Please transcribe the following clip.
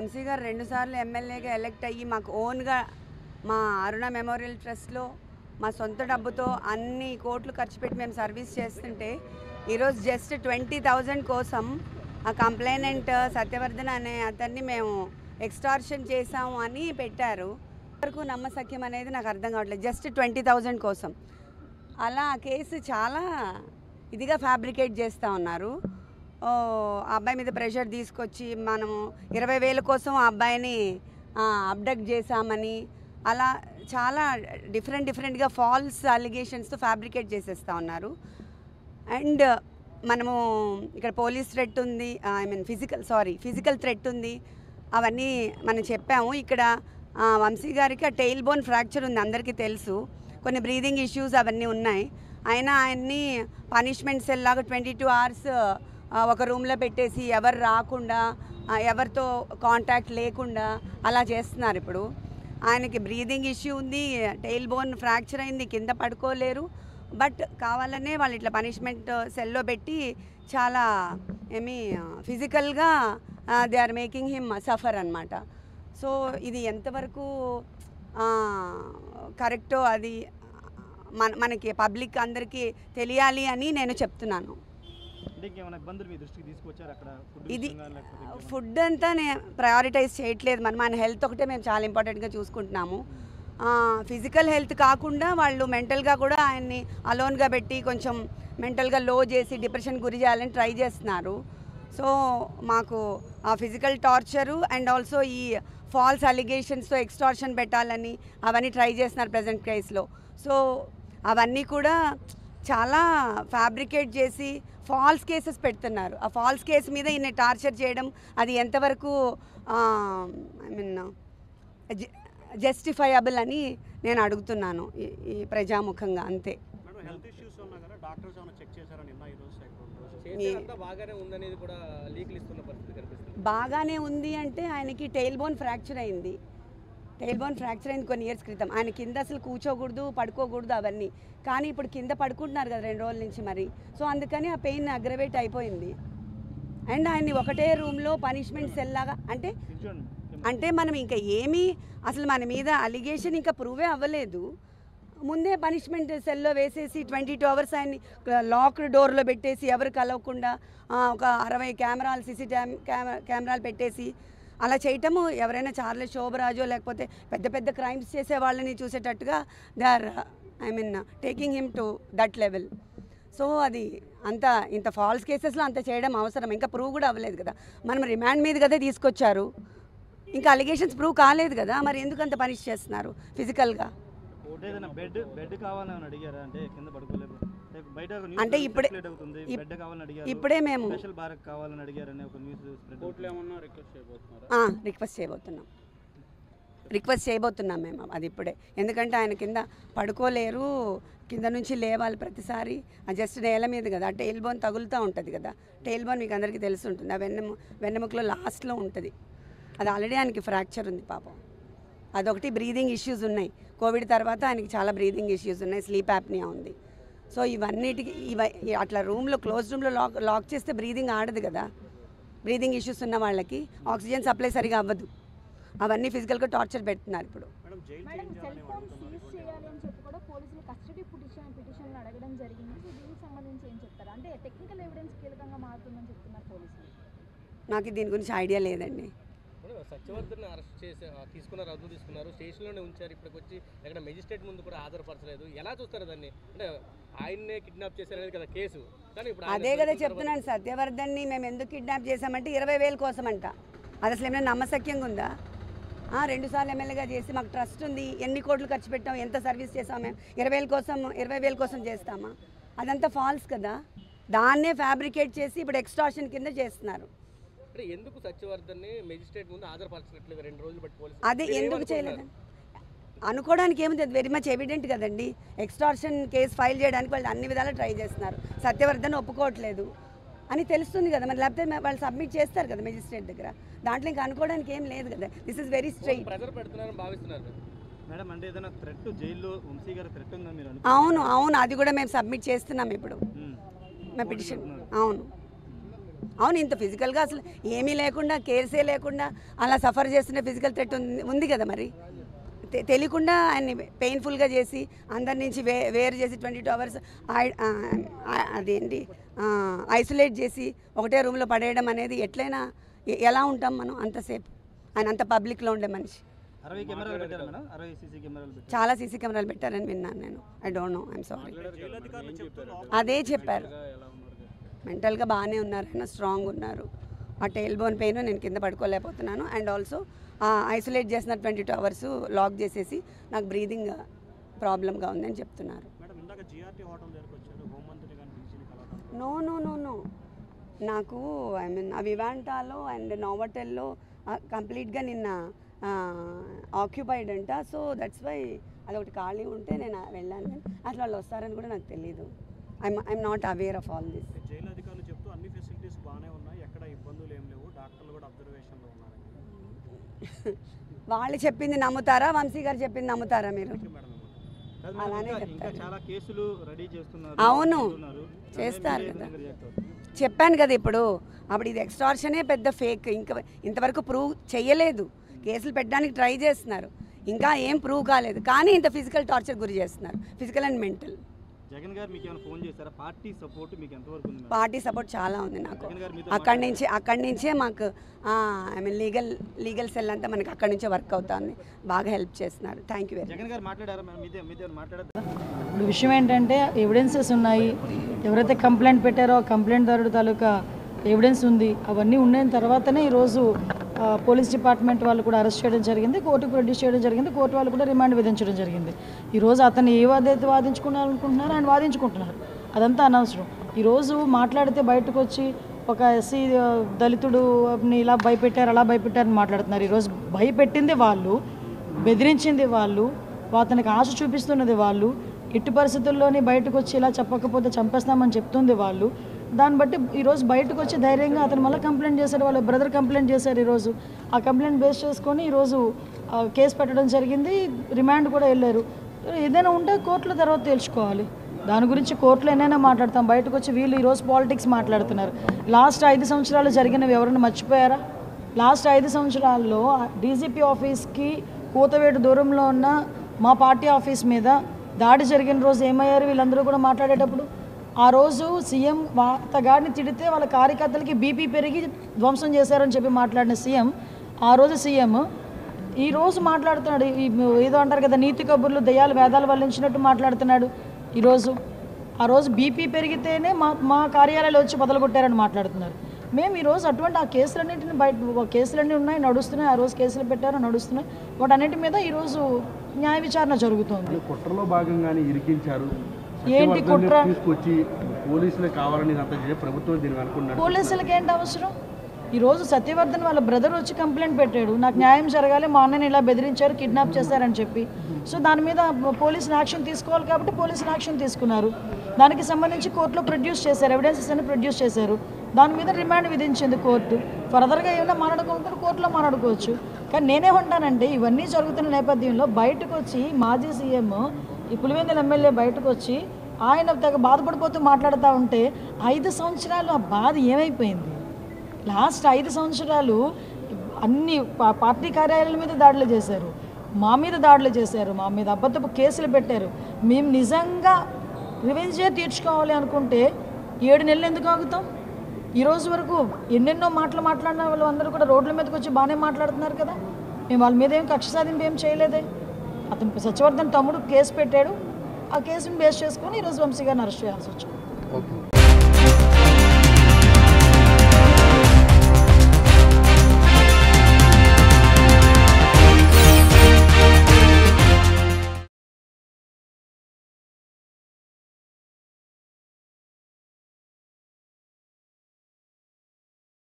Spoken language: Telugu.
వంశీ గారు 2 సార్లు ఎమ్మెల్యేగా ఎలక్ట్ అయ్యి మాకు ఓన్గా మా అరుణ మెమోరియల్ ట్రస్ట్లో మా సొంత డబ్బుతో అన్ని కోట్లు ఖర్చు పెట్టి మేము సర్వీస్ చేస్తుంటే ఈరోజు జస్ట్ 20,000 కోసం ఆ కంప్లైనెంట్ సత్యవర్ధన్ అనే అతన్ని మేము ఎక్స్టార్షన్ చేసాము అని పెట్టారు. వరకు నమ్మసక్యం అనేది నాకు అర్థం కావట్లేదు. జస్ట్ 20,000 కోసం అలా ఆ కేసు చాలా ఇదిగా ఫ్యాబ్రికేట్ చేస్తూ ఉన్నారు. ఆ అబ్బాయి మీద ప్రెషర్ తీసుకొచ్చి మనము 20,000 కోసం ఆ అబ్బాయిని అబ్డక్ట్ చేశామని అలా చాలా డిఫరెంట్గా ఫాల్స్ అలిగేషన్స్తో ఫ్యాబ్రికేట్ చేసేస్తూ ఉన్నారు. అండ్ మనము ఇక్కడ పోలీస్ థ్రెట్ ఉంది, ఫిజికల్ థ్రెట్ ఉంది, అవన్నీ మనం చెప్పాము. ఇక్కడ వంశీ గారికి ఆ టెయిల్ బోన్ ఫ్రాక్చర్ ఉంది, అందరికీ తెలుసు. కొన్ని బ్రీదింగ్ ఇష్యూస్ అవన్నీ ఉన్నాయి. అయినా ఆయన్ని పనిష్మెంట్ సెల్ లాగా 22 hours ఒక రూమ్లో పెట్టేసి ఎవరు రాకుండా ఎవరితో కాంటాక్ట్ లేకుండా అలా చేస్తున్నారు. ఇప్పుడు ఆయనకి బ్రీదింగ్ ఇష్యూ ఉంది, టెయిల్ బోన్ ఫ్రాక్చర్ అయింది, కింద పడుకోలేరు. బట్ కావాలనే వాళ్ళు ఇట్లా పనిష్మెంట్ సెల్లో పెట్టి చాలా ఫిజికల్గా they are making him suffer అనమాట. సో ఇది ఎంతవరకు కరెక్టో అది మనకి పబ్లిక్ అందరికీ తెలియాలి అని నేను చెప్తున్నాను. ఇది ఫుడ్ అంతా నేను ప్రయారిటైజ్ చేయట్లేదు. మన హెల్త్ ఒకటే మేము చాలా ఇంపార్టెంట్గా చూసుకుంటున్నాము. ఫిజికల్ హెల్త్ కాకుండా వాళ్ళు మెంటల్గా కూడా ఆయన్ని అలోన్గా పెట్టి కొంచెం మెంటల్గా లో చేసి డిప్రెషన్ గురి చేయాలని ట్రై చేస్తున్నారు. సో మాకు ఆ ఫిజికల్ టార్చరు అండ్ ఆల్సో ఈ ఫాల్స్ అలిగేషన్స్తో ఎక్స్టార్షన్ పెట్టాలని అవన్నీ ట్రై చేస్తున్నారు ప్రజెంట్ కేసులో. సో అవన్నీ కూడా చాలా ఫ్యాబ్రికేట్ చేసి ఫాల్స్ కేసెస్ పెడుతున్నారు. ఆ ఫాల్స్ కేసు మీద ఈయన టార్చర్ చేయడం అది ఎంతవరకు జస్టిఫైయబుల్ అని నేను అడుగుతున్నాను ఈ ప్రజాముఖంగా. అంతే. బాగానే ఉంది అంటే ఆయనకి టెయిల్ బోన్ ఫ్రాక్చర్ అయింది కొన్ని ఇయర్స్ క్రితం. ఆయన కింద అసలు కూర్చోకూడదు, పడుకోకూడదు అవన్నీ. కానీ ఇప్పుడు కింద పడుకుంటున్నారు కదా 2 రోజుల నుంచి మరి. సో అందుకని ఆ పెయిన్ అగ్రవేట్ అయిపోయింది. అండ్ ఆయన్ని ఒకటే రూమ్లో పనిష్మెంట్ సెల్ లాగా అంటే మనం ఇంకా ఏమీ అసలు మన మీద అలిగేషన్ ఇంకా ప్రూవే అవ్వలేదు. ముందే పనిష్మెంట్ సెల్లో వేసేసి 22 hours ఆయన్ని లాక్డ్ డోర్లో పెట్టేసి ఎవరు కలవకుండా ఒక 60 కెమెరాలు కెమెరాలు పెట్టేసి అలా చేయటము ఎవరైనా చార్లెస్ శోభరాజో లేకపోతే పెద్ద క్రైమ్స్ చేసే వాళ్ళని చూసేటట్టుగా they are taking him to that level. So అది ఇంత ఫాల్స్ కేసెస్లో అంత చేయడం అవసరం? ఇంకా ప్రూవ్ కూడా అవ్వలేదు కదా. మనం రిమాండ్ మీద కదా తీసుకొచ్చారు, ఇంకా అలిగేషన్స్ ప్రూవ్ కాలేదు కదా. మరి ఎందుకు అంత పనిష్ చేస్తున్నారు ఫిజికల్గా? అంటే ఇప్పుడే మేము రిక్వెస్ట్ చేయబోతున్నాం మేము అది ఇప్పుడే. ఎందుకంటే ఆయన కింద పడుకోలేరు, కింద నుంచి లేవాలి ప్రతిసారి. జస్ట్ నేల మీద కదా, ఆ టెయిల్ బోన్ తగులుతూ ఉంటుంది కదా. టెయిల్ బోన్ మీకు అందరికీ తెలిసి ఉంటుంది, ఆ వెన్నెముకలో లాస్ట్లో ఉంటుంది. అది ఆల్రెడీ ఆయనకి ఫ్రాక్చర్ ఉంది పాపం. అదొకటి. బ్రీదింగ్ ఇష్యూస్ ఉన్నాయి. కోవిడ్ తర్వాత ఆయనకి చాలా బ్రీదింగ్ ఇష్యూస్ ఉన్నాయి, స్లీప్ యాప్నియా ఉంది. సో ఇవన్నిటికి అట్లా క్లోజ్ రూమ్లో లాక్ చేస్తే బ్రీదింగ్ ఆడదు కదా. బ్రీదింగ్ ఇష్యూస్ ఉన్న వాళ్ళకి ఆక్సిజన్ సప్లై సరిగా అవ్వదు. అవన్నీ ఫిజికల్గా టార్చర్ పెడుతున్నారు ఇప్పుడు. నాకు దీని గురించి ఐడియా లేదండి. సత్యవర్ధన్ అరెస్ట్ చేసి తీసుకున్నారు స్టేషన్లోనే ఉంచారు. ఇప్పటికి వచ్చి ఎక్కడ మెజిస్ట్రేట్ ముందు కూడా హాజరుపరచలేదు. ఎలా చూస్తారు దాన్ని? అంటే ఆయన్నే కిడ్నాప్ చేశారనేది కదా కేసు. కానీ ఇప్పుడు అదే కదా చెప్తున్నాను, సత్యవర్ధన్ని మేము ఎందుకు కిడ్నాప్ చేశామంటే 20,000 కోసం అంట. అది అసలు ఏమైనా నమ్మశక్యంగా ఉందా? 2 సార్లు ఎమ్మెల్యేగా చేసి మాకు ట్రస్ట్ ఉంది, ఎన్ని కోట్లు ఖర్చు పెట్టాం, ఎంత సర్వీస్ చేసాం మేము, 20,000 కోసం చేస్తామా? అదంతా ఫాల్స్ కదా. దాన్నే ఫ్యాబ్రికేట్ చేసి ఇప్పుడు ఎక్స్టార్షన్ కింద చేస్తున్నారు. ఎందుకు సత్యవర్ధన్ని మెజిస్ట్రేట్ ముందు హాజరుపరచట్లేదు 2 రోజులు బట్టి పోలీసులు? అదే ఎందుకు చేయలేదు అనుకోవడానికి ఏముంది, అది వెరీ మచ్ ఎవిడెంట్ కదండి. ఎక్స్టార్షన్ కేసు ఫైల్ చేయడానికి వాళ్ళు అన్ని విధాలు ట్రై చేస్తున్నారు. సత్యవర్ధన్ ఒప్పుకోవట్లేదు అని తెలుస్తుంది కదా మరి. లేకపోతే వాళ్ళు సబ్మిట్ చేస్తారు కదా మెజిస్ట్రేట్ దగ్గర. దాంట్లో ఇంకా అనుకోవడానికి ఏం లేదు కదా. This is very straight. అవును, అది కూడా మేము సబ్మిట్ చేస్తున్నాం ఇప్పుడు మా పిటిషన్. అవును. అవును, ఇంత ఫిజికల్గా అసలు ఏమీ లేకుండా, కేర్సే లేకుండా అలా సఫర్ చేస్తున్న ఫిజికల్ థ్రెట్ ఉంది కదా మరి. తెలియకుండా ఆయన్ని పెయిన్ఫుల్గా చేసి అందరి నుంచి వేరు చేసి 22 hours అదేంటి ఐసోలేట్ చేసి ఒకటే రూమ్లో పడేయడం అనేది ఎట్లయినా ఎలా ఉంటాం మనం అంతసేపు? ఆయన అంత పబ్లిక్లో ఉండే మనిషి. 60 కెమెరాలు పెట్టారు మేడం, 60 సీసీ కెమెరాలు పెట్టారు. చాలా సీసీ కెమెరాలు పెట్టారని విన్నాను నేను. I don't know, I'm sorry. అదే చెప్పారు, మెంటల్గా బాగానే ఉన్నారు, ఆయన స్ట్రాంగ్ ఉన్నారు. ఆ టెయిల్ బోన్ పెయిన్ నేను కింద పడుకోలేకపోతున్నాను. అండ్ ఆల్సో ఐసోలేట్ చేసిన 22 hours లాక్ చేసేసి నాకు బ్రీదింగ్ ప్రాబ్లంగా ఉందని చెప్తున్నారు. నో నో నో నో, నాకు ఐ మీన్ వివాంటాలో అండ్ నోవటెల్లో కంప్లీట్గా నిన్న ఆక్యుపైడ్ అంట. సో దట్స్ వై అదొకటి ఖాళీ ఉంటే నేను వెళ్ళాను. కానీ అట్లా వాళ్ళు వస్తారని కూడా నాకు తెలీదు. I'm not aware of all this. Jail అధికారులు చెప్తూ అన్ని ఫెసిలిటీస్ బాగానే ఉన్నాయి, ఎక్కడ ఇబ్బందులు ఏం లేవు, డాక్టర్లు కూడా అబ్జర్వేషన్లో ఉన్నారు. వాళ్ళు చెప్పింది నమ్ముతారా, వంశీ గారు చెప్పింది నమ్ముతారా మీరు? అలానే చెప్తారు. చాలా కేసులు రెడీ చేస్తున్నారు. అవును, చేస్తారు కదా. చెప్పాను కదా ఇప్పుడు. అప్పుడు ఇది ఎక్స్టార్షనే పెద్ద ఫేక్. ఇంకా ఇంతవరకు ప్రూవ్ చేయలేదు. కేసులు పెట్టడానికి ట్రై చేస్తున్నారు, ఇంకా ఏం ప్రూవ్ కాలేదు. కానీ ఇంత ఫిజికల్ టార్చర్ గురి చేస్తున్నారు, ఫిజికల్ అండ్ మెంటల్. జగన్ గారు మీకు ఏమైనా ఫోన్ చేశారా? పార్టీ సపోర్ట్ మీకు ఎంతవరకు ఉంది? పార్టీ సపోర్ట్ చాలా ఉంది నాకు. అక్కడి నుంచే మాకు ఐ మీన్ లీగల్ సెల్ అంతా మనకి అక్కడి నుంచే వర్క్ అవుతుంది. బాగా హెల్ప్ చేస్తున్నారు. Thank you very much. Jagan గారు మాట్లాడారా మేడం? మీతో మాట్లాడారు. ఇప్పుడు విషయం ఏంటంటే ఎవిడెన్సెస్ ఉన్నాయి. ఎవరైతే కంప్లైంట్ పెట్టారో కంప్లైంట్ దారుడు తాలూకా ఎవిడెన్స్ ఉంది. అవన్నీ ఉన్న తర్వాతనే ఈరోజు పోలీస్ డిపార్ట్మెంట్ వాళ్ళు కూడా అరెస్ట్ చేయడం జరిగింది, కోర్టుకు ప్రొడ్యూస్ చేయడం జరిగింది, కోర్టు వాళ్ళు కూడా రిమాండ్ విధించడం జరిగింది. ఈరోజు అతను ఏ వాదైతే వాదించుకున్నారనుకుంటున్నారో ఆయన వాదించుకుంటున్నారు. అదంతా అనవసరం. ఈరోజు మాట్లాడితే బయటకు వచ్చి ఒక ఎస్సీ దళితుడుని ఇలా భయపెట్టారు అలా భయపెట్టారని మాట్లాడుతున్నారు. ఈరోజు భయపెట్టింది వాళ్ళు, బెదిరించింది వాళ్ళు, అతనికి ఆశ చూపిస్తున్నది వాళ్ళు, ఎట్టి పరిస్థితుల్లోని బయటకు వచ్చి ఇలా చెప్పకపోతే చంపేస్తామని చెప్తుంది వాళ్ళు. దాన్ని బట్టి ఈరోజు బయటకు వచ్చి ధైర్యంగా అతను మళ్ళీ కంప్లైంట్ చేశారు, వాళ్ళ బ్రదర్ కంప్లైంట్ చేశారు. ఈరోజు ఆ కంప్లైంట్ బేస్ చేసుకొని ఈరోజు కేసు పెట్టడం జరిగింది, రిమాండ్ కూడా వెళ్ళారు. ఏదైనా ఉంటే కోర్టుల తర్వాత తెలుసుకోవాలి. దాని గురించి కోర్టులో ఏమైనా మాట్లాడతాం. బయటకు వచ్చి వీళ్ళు ఈరోజు పాలిటిక్స్ మాట్లాడుతున్నారు. లాస్ట్ 5 సంవత్సరాలు జరిగినవి ఎవరైనా మర్చిపోయారా? లాస్ట్ 5 సంవత్సరాల్లో డీజీపీ ఆఫీస్కి కూతవేటు దూరంలో ఉన్న మా పార్టీ ఆఫీస్ మీద దాడి జరిగిన రోజు ఏమయ్యారు వీళ్ళందరూ కూడా మాట్లాడేటప్పుడు? ఆ రోజు సీఎం అతగాడిని తిడితే వాళ్ళ కార్యకర్తలకి బీపీ పెరిగి ధ్వంసం చేశారని చెప్పి మాట్లాడిన సీఎం, ఆ రోజు సీఎం ఈరోజు మాట్లాడుతున్నాడు. ఏదో అంటారు కదా, నీతి కబుర్లు దయ్యాలు వేదాలు వల్లించినట్టు మాట్లాడుతున్నాడు. ఈరోజు ఆ రోజు బీపీ పెరిగితేనే మా కార్యాలయాలు వచ్చి మొదలుకొట్టారని మాట్లాడుతున్నారు. మేము ఈరోజు అటువంటి ఆ కేసులన్నింటిని కేసులన్నీ ఉన్నాయి, నడుస్తున్నాయి. ఆ రోజు కేసులు పెట్టారు, నడుస్తున్నాయి. వాటన్నిటి మీద ఈరోజు న్యాయ విచారణ జరుగుతుంది. కుట్రలో భాగంగానే ఇరికించారు. ఏంటి కుట్ర? తీసుకొచ్చి పోలీసులే కావాలని ప్రభుత్వం దీన్ని అనుకున్నారు. పోలీసులకి ఏంటి అవసరం? ఈరోజు సత్యవర్ధన్ వాళ్ళ బ్రదర్ వచ్చి కంప్లైంట్ పెట్టాడు, నాకు న్యాయం జరగాలి, మా అన్నని ఇలా బెదిరించారు, కిడ్నాప్ చేశారని చెప్పి. సో దాని మీద పోలీసులు యాక్షన్ తీసుకోవాలి కాబట్టి పోలీసులు యాక్షన్ తీసుకున్నారు. దానికి సంబంధించి కోర్టులో ప్రొడ్యూస్ చేశారు, ఎవిడెన్సెస్ అన్ని ప్రొడ్యూస్ చేశారు. దాని మీద రిమాండ్ విధించింది కోర్టు. ఫర్దర్గా ఏమైనా మాట్లాడుకుంటారు, కోర్టులో మాట్లాడుకోవచ్చు. కానీ నేనేమంటానంటే ఇవన్నీ జరుగుతున్న నేపథ్యంలో బయటకు వచ్చి మాజీ సీఎం ఈ పులివెందుల ఎమ్మెల్యే బయటకు వచ్చి ఆయన తెగ బాధపడిపోతూ మాట్లాడుతూ ఉంటే 5 సంవత్సరాలు ఆ బాధ ఏమైపోయింది? లాస్ట్ 5 సంవత్సరాలు అన్ని పార్టీ కార్యాలయాల మీద దాడులు చేశారు, మా మీద దాడులు చేశారు, మా మీద అబద్ధపు కేసులు పెట్టారు. మేము నిజంగా రివెంజే తీర్చుకోవాలి అనుకుంటే 7 నెలలు ఎందుకు ఆగుతాం? ఈరోజు వరకు ఎన్నెన్నో మాటలు మాట్లాడిన వాళ్ళు అందరూ కూడా రోడ్ల మీదకి వచ్చి బాగానే మాట్లాడుతున్నారు కదా. మేము వాళ్ళ మీద ఏం కక్ష సాధింపు ఏం చేయలేదే. అతను సత్యవర్ధన్ తమ్ముడు కేసు పెట్టాడు, ఆ కేసుని బేస్ చేసుకొని ఈరోజు వంశీ గారిని అరెస్ట్ చేయాల్సి వచ్చింది.